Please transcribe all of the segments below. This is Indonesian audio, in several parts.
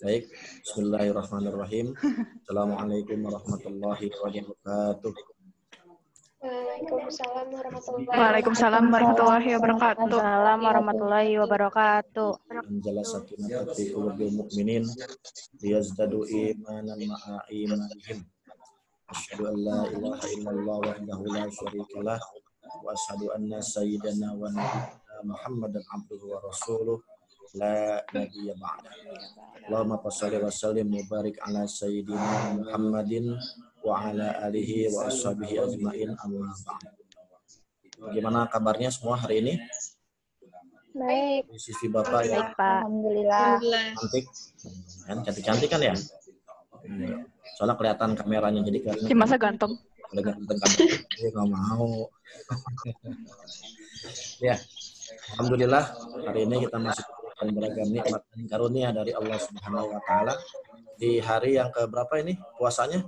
Baik, bismillahirrahmanirrahim. Assalamualaikum warahmatullahi wabarakatuh. Waalaikumsalam warahmatullahi Waalaikumsalam warahmatullahi wabarakatuh. Waalaikumsalam warahmatullahi wabarakatuh. Anjala sakinata fi qulubil mu'minin liyazdadu imanan ma'a imanihim. Asyhadu an la ilaha illallah wahdahu la syarikalah wa asyhadu anna sayyidana wa nabiyyana Muhammadan abduhu wa rasuluh la nabiyya ba'da. Allahumma shalli wa sallim wa barik ala sayyidina Muhammadin wa ala alihi wa ashabihi ajmain amma ba'd. Bagaimana kabarnya semua hari ini? Baik. Di sisi Bapak ya. Baik, Pak. Alhamdulillah. Cantik. Kan cantik-cantik kan ya? Soalnya kelihatan kameranya jadi kelihatan. Si masa ganteng. Udah ganteng kan. Dia nggak mau. Ya. Alhamdulillah hari ini kita masih akan beragam nikmat dan karunia dari Allah Subhanahu wa taala. Di hari yang ke berapa ini puasanya?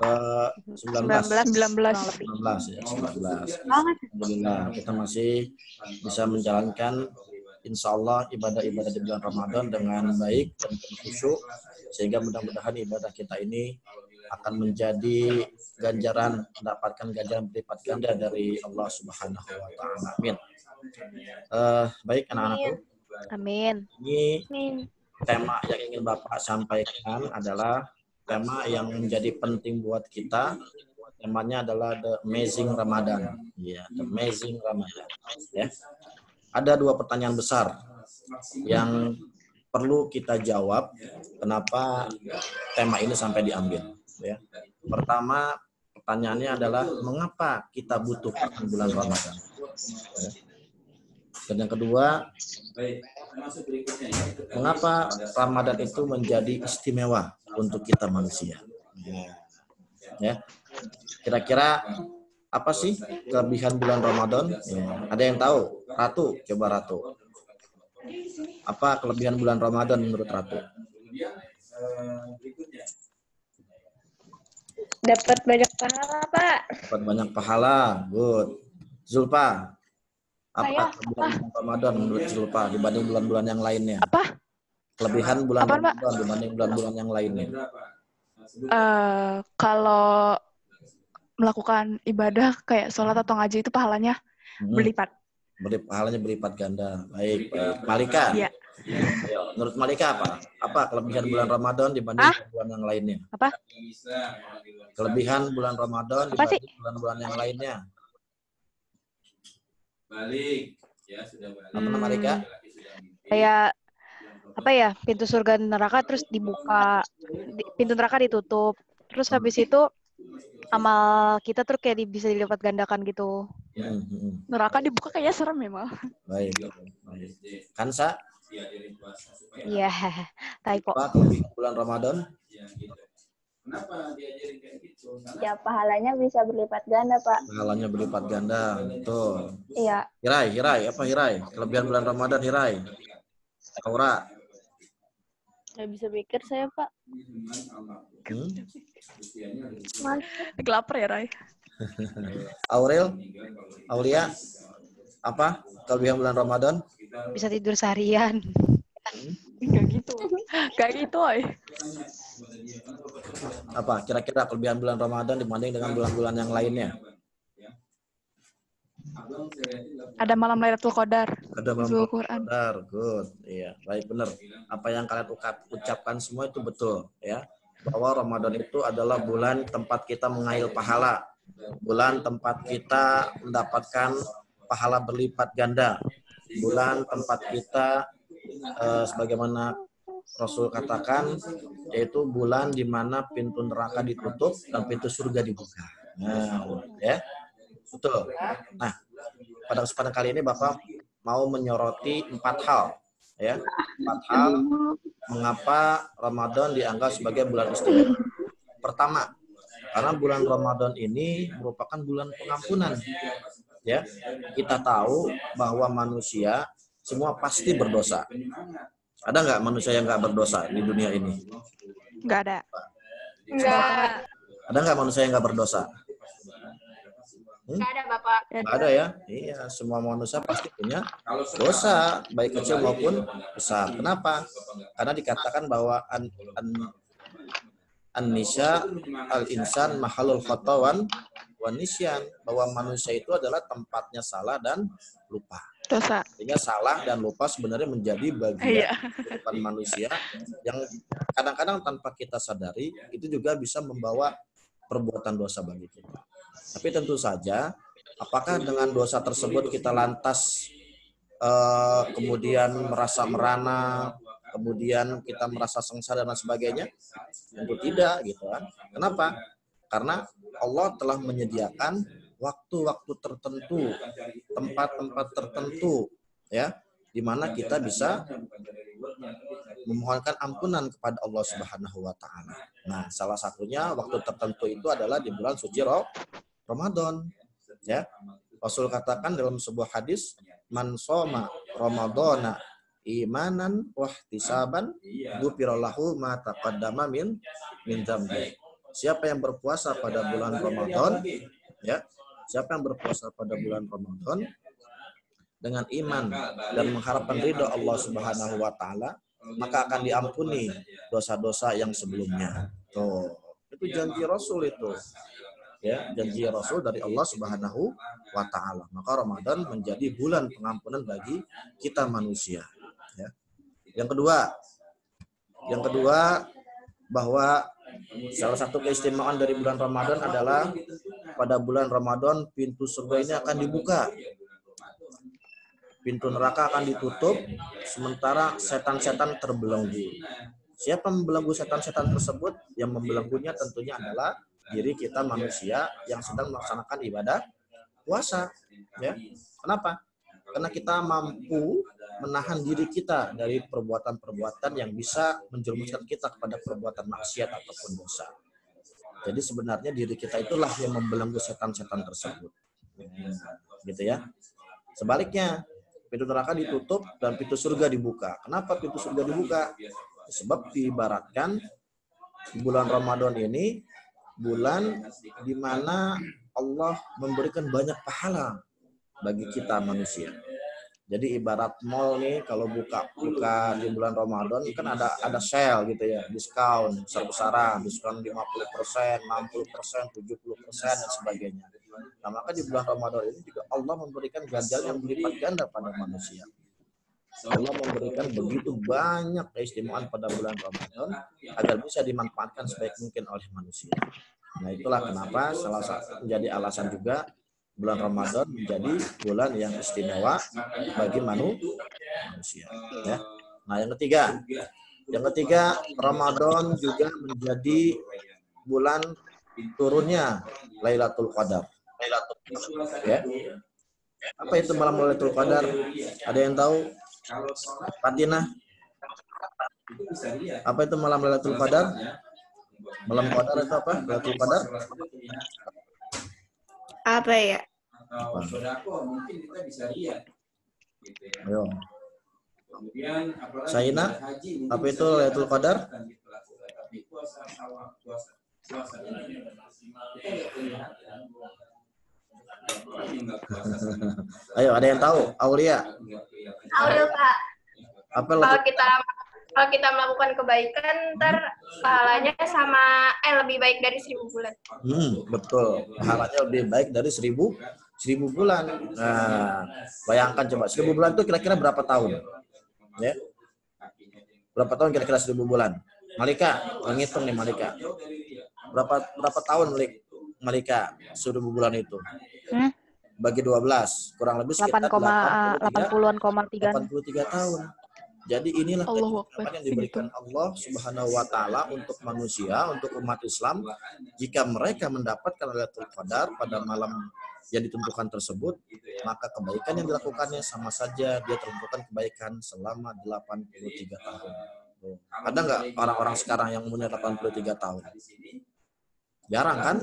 19 ya, 19. Alhamdulillah kita masih bisa menjalankan insya Allah ibadah-ibadah di bulan Ramadan dengan baik dan khusyuk, sehingga mudah-mudahan ibadah kita ini akan menjadi ganjaran, mendapatkan ganjaran berlipat ganda dari Allah Subhanahu wa taala. Amin. Baik anak-anakku. Amin. Ini tema yang ingin Bapak sampaikan adalah tema yang menjadi penting buat kita. Temanya adalah The Amazing Ramadan. Ya, The Amazing Ramadan. Ya. Ada dua pertanyaan besar yang perlu kita jawab kenapa tema ini sampai diambil. Ya. Pertama, pertanyaannya adalah mengapa kita butuh bulan Ramadan. Ya. Dan yang kedua, mengapa Ramadan itu menjadi istimewa untuk kita manusia? Ya, kira-kira apa sih kelebihan bulan Ramadan? Ya. Ada yang tahu? Ratu, coba Ratu. Apa kelebihan bulan Ramadan menurut Ratu? Dapat banyak pahala, Pak. Dapat banyak pahala. Good. Zulpa, apa kelebihan bulan Ramadan menurut Zulpa dibanding bulan-bulan yang lainnya? Apa? Kelebihan bulan Apa, Pak? Ramadan dibanding bulan-bulan yang lainnya. Kalau melakukan ibadah kayak sholat atau ngaji itu pahalanya berlipat. Pahalanya berlipat ganda. Baik, baik. Malika. Iya. Ayo, menurut Malika apa? Apa kelebihan bulan Ramadan dibanding bulan yang lainnya? Apa? Kelebihan bulan Ramadan dibanding bulan-bulan yang lainnya. Balik. Ya, sudah balik. Apa nama Malika? Kayak apa ya? Pintu surga dan neraka terus dibuka, pintu neraka ditutup. Terus habis itu amal kita tuh kayak bisa dilipat gandakan gitu. Neraka dibuka kayaknya serem ya, Mal. Baik. Kansa? Iya, typo. Apa kelebihan bulan Ramadan? Kenapa diajarin kayak gitu? Ya, pahalanya bisa berlipat ganda, Pak. Pahalanya berlipat ganda, betul. Iya. Hirai, apa Hirai? Kelebihan bulan Ramadan Hirai. Aura. Nggak bisa pikir saya, Pak. Lagi lapar ya, Rai? Aurel, Aulia, apa kelebihan bulan Ramadan? Bisa tidur seharian. Enggak gitu. Kayak gitu, oi. Apa kira-kira kelebihan bulan Ramadan dibanding dengan bulan-bulan yang lainnya? Ada malam Lailatul Qadar. Ada malam Nuzul Quran. Qadar, good. Iya, baik benar. Apa yang kalian ucapkan semua itu betul, ya. Bahwa Ramadan itu adalah bulan tempat kita mengail pahala. Bulan tempat kita mendapatkan pahala berlipat ganda. Bulan tempat kita sebagaimana Rasul katakan, yaitu bulan di mana pintu neraka ditutup dan pintu surga dibuka. Nah, ya. Betul. Nah, pada kesempatan kali ini Bapak mau menyoroti 4 hal, ya. 4 hal mengapa Ramadan dianggap sebagai bulan istimewa. Pertama, karena bulan Ramadan ini merupakan bulan pengampunan. Ya, kita tahu bahwa manusia semua pasti berdosa. Ada nggak manusia yang nggak berdosa di dunia ini? Nggak ada. Enggak. Ada nggak manusia yang nggak berdosa? Nggak ada, Bapak. Nggak ada ya? Iya, semua manusia pasti punya dosa, baik kecil maupun besar. Kenapa? Karena dikatakan bahwa an-nisya al-insan mahalul khatawan wa nisyan, bahwa manusia itu adalah tempatnya salah dan lupa. Dosa. Sehingga salah dan lupa sebenarnya menjadi bagian kehidupan manusia yang kadang-kadang tanpa kita sadari itu juga bisa membawa perbuatan dosa bagi kita. Tapi tentu saja, apakah dengan dosa tersebut kita lantas kemudian merasa merana, kemudian kita merasa sengsara dan sebagainya? Tentu tidak, gitu kan. Kenapa? Karena Allah telah menyediakan waktu-waktu tertentu, tempat-tempat tertentu, ya, di mana kita bisa memohonkan ampunan kepada Allah Subhanahu wa taala. Nah, salah satunya waktu tertentu itu adalah di bulan suci Ramadan, ya. Rasul katakan dalam sebuah hadis, man shoma ramadhana imanan wa ihtisaban ghufira lahu ma taqaddama min dzambi. Siapa yang berpuasa pada bulan Ramadan, ya, siapa yang berpuasa pada bulan Ramadan dengan iman dan mengharapkan ridha Allah Subhanahu wa taala, maka akan diampuni dosa-dosa yang sebelumnya. Tuh, itu janji Rasul itu. Ya, janji Rasul dari Allah Subhanahu wa taala. Maka Ramadan menjadi bulan pengampunan bagi kita manusia, ya. Yang kedua bahwa salah satu keistimewaan dari bulan Ramadan adalah pada bulan Ramadan pintu surga ini akan dibuka. Pintu neraka akan ditutup, sementara setan-setan terbelenggu. Siapa membelenggu setan-setan tersebut? Yang membelenggunya tentunya adalah diri kita manusia yang sedang melaksanakan ibadah puasa. Ya. Kenapa? Karena kita mampu menahan diri kita dari perbuatan-perbuatan yang bisa menjerumuskan kita kepada perbuatan maksiat ataupun dosa. Jadi sebenarnya diri kita itulah yang membelenggu setan-setan tersebut. Gitu ya. Sebaliknya, pintu neraka ditutup dan pintu surga dibuka. Kenapa pintu surga dibuka? Sebab diibaratkan bulan Ramadan ini bulan di mana Allah memberikan banyak pahala bagi kita manusia. Jadi ibarat mall nih, kalau buka di bulan Ramadan kan ada sale gitu ya, diskon besar-besaran, diskon 50%, 60%, 70% dan sebagainya. Nah, maka di bulan Ramadan ini juga Allah memberikan ganjaran yang berlipat ganda pada manusia. Allah memberikan begitu banyak keistimewaan pada bulan Ramadan agar bisa dimanfaatkan sebaik mungkin oleh manusia. Nah, itulah kenapa salah satu menjadi alasan juga bulan Ramadan menjadi bulan yang istimewa bagi manusia. Ya. Nah, yang ketiga, Ramadan juga menjadi bulan turunnya Lailatul Qadar. Ya. Apa itu malam Lailatul Qadar? Ada yang tahu? Fatina? Apa itu malam Lailatul Qadar? Malam Qadar itu apa? Lailatul Qadar? Apa ya? Mungkin kita bisa lihat. Ayo. Saina, apa itu Lailatul Qadar? Ayo, ada yang tahu? Aulia. Aurel, Pak. Apa Kalau kita melakukan kebaikan, ntar pahalanya lebih baik dari 1000 bulan. Betul. Pahalanya lebih baik dari 1000 bulan. Nah, bayangkan coba 1000 bulan itu kira-kira berapa tahun? Ya. Berapa tahun kira-kira 1000 bulan? Malika, ngitung nih Malika. Berapa tahun Malika 1000 bulan itu? Bagi 12, kurang lebih sekitar 83 tahun. Jadi inilah kenikmatan yang diberikan Allah Subhanahu wa taala untuk manusia, untuk umat Islam, jika mereka mendapatkan Lailatul Qadar pada malam yang ditentukan tersebut, maka kebaikan yang dilakukannya sama saja dia tertentukan kebaikan selama 83 tahun. Ada nggak orang-orang sekarang yang umurnya 83 tahun? Jarang kan?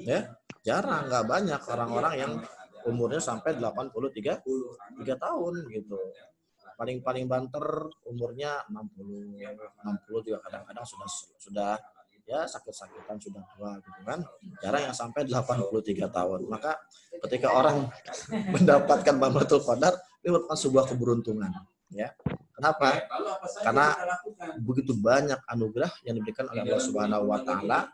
Ya, jarang, nggak banyak orang-orang yang umurnya sampai 83 tahun gitu. Paling banter umurnya 60 juga kadang-kadang sudah ya sakit-sakitan sudah tua gitu kan. Jarang yang sampai 83 tahun. Maka ketika orang mendapatkan Lailatul Qadar, ini merupakan sebuah keberuntungan, ya. Kenapa? Karena begitu banyak anugerah yang diberikan oleh Allah Subhanahu wa taala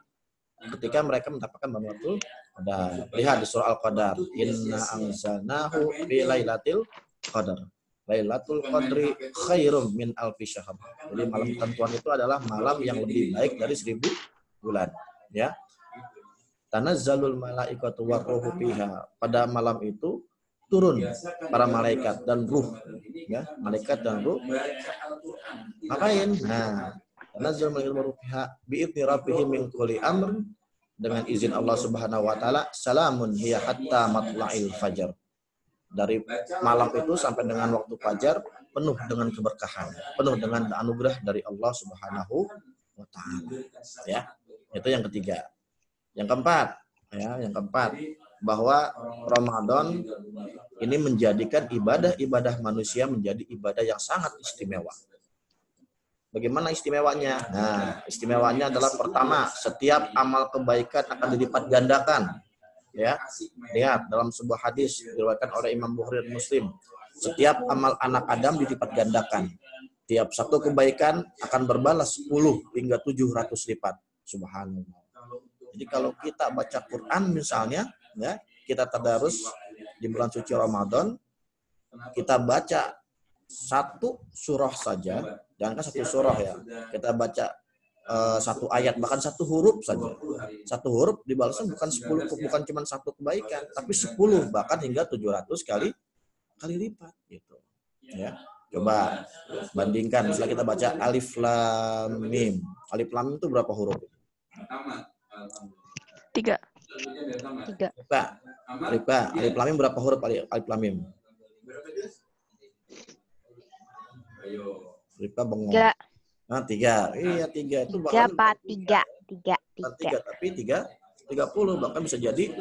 ketika mereka mendapatkan Lailatul Qadar. Lihat di surah Al-Qadar, inna anzalnahu fi lailatul qadar. Lailatul Qadri khairum min alfi syahr. Jadi malam ketentuan itu adalah malam yang lebih baik dari 1000 bulan. Ya. Tanazzalul malaikatu warruhu fiha. Pada malam itu turun para malaikat dan ruh. Ya, malaikat dan ruh. Ngapain? Nah, tanazzalul malaikatu warruhu fiha bi'izni rabbihim min kulli amr. Dengan izin Allah Subhanahu wa taala, salamun hiya hatta matla'il fajar. Dari malam itu sampai dengan waktu fajar penuh dengan keberkahan, penuh dengan anugerah dari Allah Subhanahu wa taala. Ya. Itu yang ketiga. Yang keempat, ya, yang keempat bahwa Ramadan ini menjadikan ibadah-ibadah manusia menjadi ibadah yang sangat istimewa. Bagaimana istimewanya? Nah, istimewanya adalah pertama, setiap amal kebaikan akan dilipat gandakan. Ya, lihat dalam sebuah hadis diriwayatkan oleh Imam Bukhari dan Muslim, setiap amal anak Adam dilipat gandakan. Tiap satu kebaikan akan berbalas 10 hingga 700 lipat. Subhanallah. Jadi kalau kita baca Quran misalnya, ya, kita tadarus di bulan suci Ramadan, kita baca satu surah saja, jangan satu surah ya, kita baca satu ayat, bahkan satu huruf saja. Satu huruf dibalasnya bukan 10, bukan cuma satu kebaikan, tapi 10, bahkan hingga 700 kali lipat gitu. Ya. Coba bandingkan, misalnya kita baca alif lam mim. Alif lam mim itu berapa huruf? 3. Alif lam mim berapa huruf alif lam mim? Ripa bengong. 3. Nah, 3. Iya, 3 itu Tiga, bahkan Pak. 3. 3, tapi 30 bahkan bisa jadi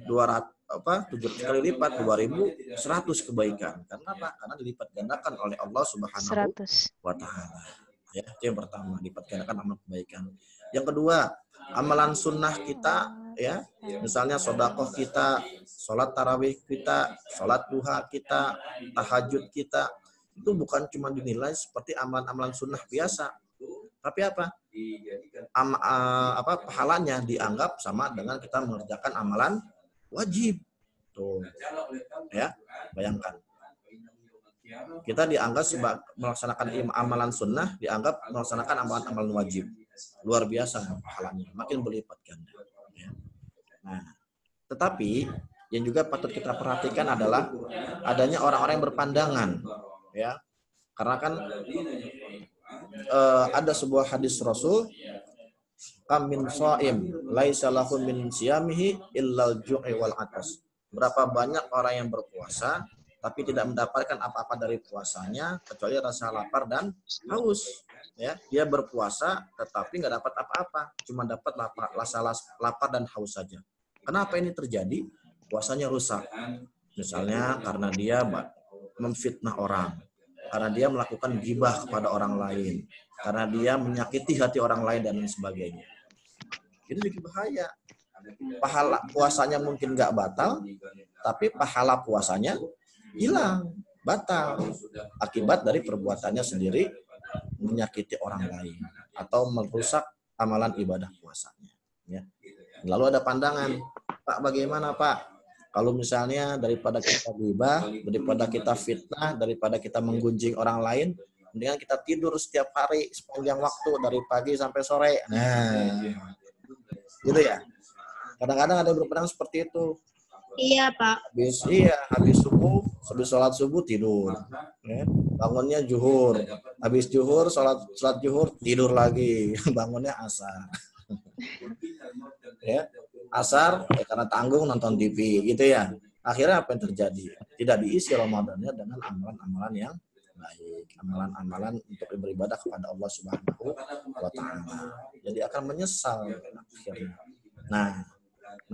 700 kali lipat, 2100 kebaikan. Karena apa? Karena dilipat gandakan oleh Allah Subhanahu 100. wa taala. Ya, itu yang pertama, dilipat gandakan amal kebaikan. Yang kedua, amalan sunnah kita, ya, misalnya sedekah kita, sholat tarawih kita, sholat duha kita, tahajud kita, itu bukan cuma dinilai seperti amalan-amalan sunnah biasa, tapi apa? Pahalanya dianggap sama dengan kita mengerjakan amalan wajib. Tuh, ya, bayangkan. Kita dianggap melaksanakan amalan sunnah, dianggap melaksanakan amalan-amalan wajib. Luar biasa pahalanya, makin berlipat ganda. Ya. Nah, tetapi yang juga patut kita perhatikan adalah adanya orang-orang yang berpandangan, ya, karena kan ada sebuah hadis Rasul, kam min shaim laisa lahu min siyamihi illal ju'i wal atas. Berapa banyak orang yang berpuasa tapi tidak mendapatkan apa-apa dari puasanya kecuali rasa lapar dan haus. Ya, dia berpuasa tetapi nggak dapat apa-apa, cuma dapat rasa lapar dan haus saja. Kenapa ini terjadi? Puasanya rusak. Misalnya karena dia memfitnah orang, karena dia melakukan ghibah kepada orang lain, karena dia menyakiti hati orang lain dan lain sebagainya. Ini lebih bahaya. Pahala puasanya mungkin nggak batal, tapi pahala puasanya hilang, batal, akibat dari perbuatannya sendiri menyakiti orang lain atau merusak amalan ibadah puasanya. Ya. Lalu ada pandangan, Pak, bagaimana Pak? Kalau misalnya daripada kita ghibah, daripada kita fitnah, daripada kita menggunjing orang lain, mendingan kita tidur setiap hari sepanjang waktu dari pagi sampai sore. Nah, gitu ya. Kadang-kadang ada yang berpendapat seperti itu. Iya, Pak. Habis subuh, habis sholat subuh tidur. Ya. Bangunnya zuhur. Habis zuhur, sholat zuhur, tidur lagi. Bangunnya asar. Ya. Asar, karena tanggung nonton TV, gitu ya. Akhirnya apa yang terjadi? Tidak diisi Ramadannya dengan amalan-amalan yang baik. Amalan-amalan untuk beribadah kepada Allah Subhanahu wa taala. Jadi akan menyesal akhirnya. Nah,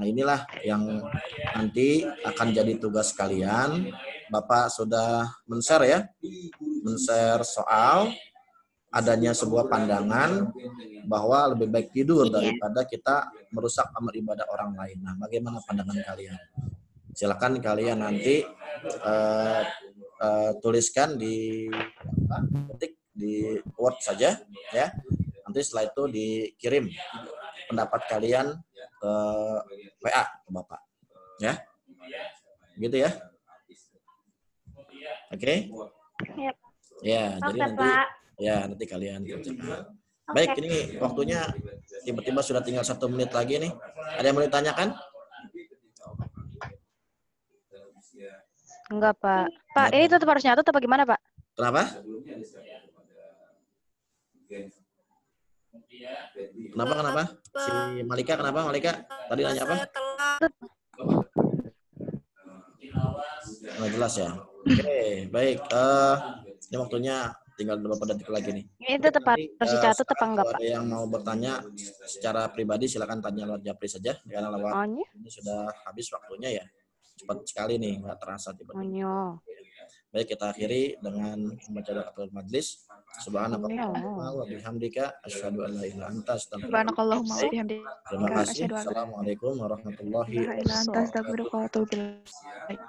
inilah yang nanti akan jadi tugas kalian. Bapak sudah men-share ya, men-share soal. adanya sebuah pandangan bahwa lebih baik tidur daripada kita merusak amal ibadah orang lain. Nah, bagaimana pandangan kalian? Silakan kalian nanti tuliskan di ketik di Word saja ya. Nanti setelah itu dikirim pendapat kalian ke WA ke Bapak. Ya. Gitu ya. Oke? Yap. Ya, Oke, jadi nanti Pak. ya nanti kalian kerjakan. Oke. Baik, ini waktunya tiba-tiba sudah tinggal 1 menit lagi nih. Ada yang mau ditanyakan? Enggak, Pak. Pak, ini tetap harus nyatet apa gimana, Pak? Kenapa? Kenapa? Si Malika kenapa? Malika tadi nanya apa? Nggak jelas ya. Oke, baik. Ini waktunya tinggal beberapa detik lagi nih. Ini tetap harus dicatat apa enggak, Pak? Ada yang mau bertanya secara pribadi silakan tanya lewat Japri saja karena lewat Onyo. ini sudah habis waktunya ya. Cepat sekali nih, nggak terasa tiba-tiba. Onyo. Baik, kita akhiri dengan membaca doa majlis. Subhanakallahumma wa bihamdika asyhadu an la ilaha illa anta astaghfiruka. Subhanakallahumma wa bihamdika Terima kasih. asyhadu an la Assalamualaikum warahmatullahi ilaha illa anta wabarakatuh. astaghfiruka wa atubu ilaik.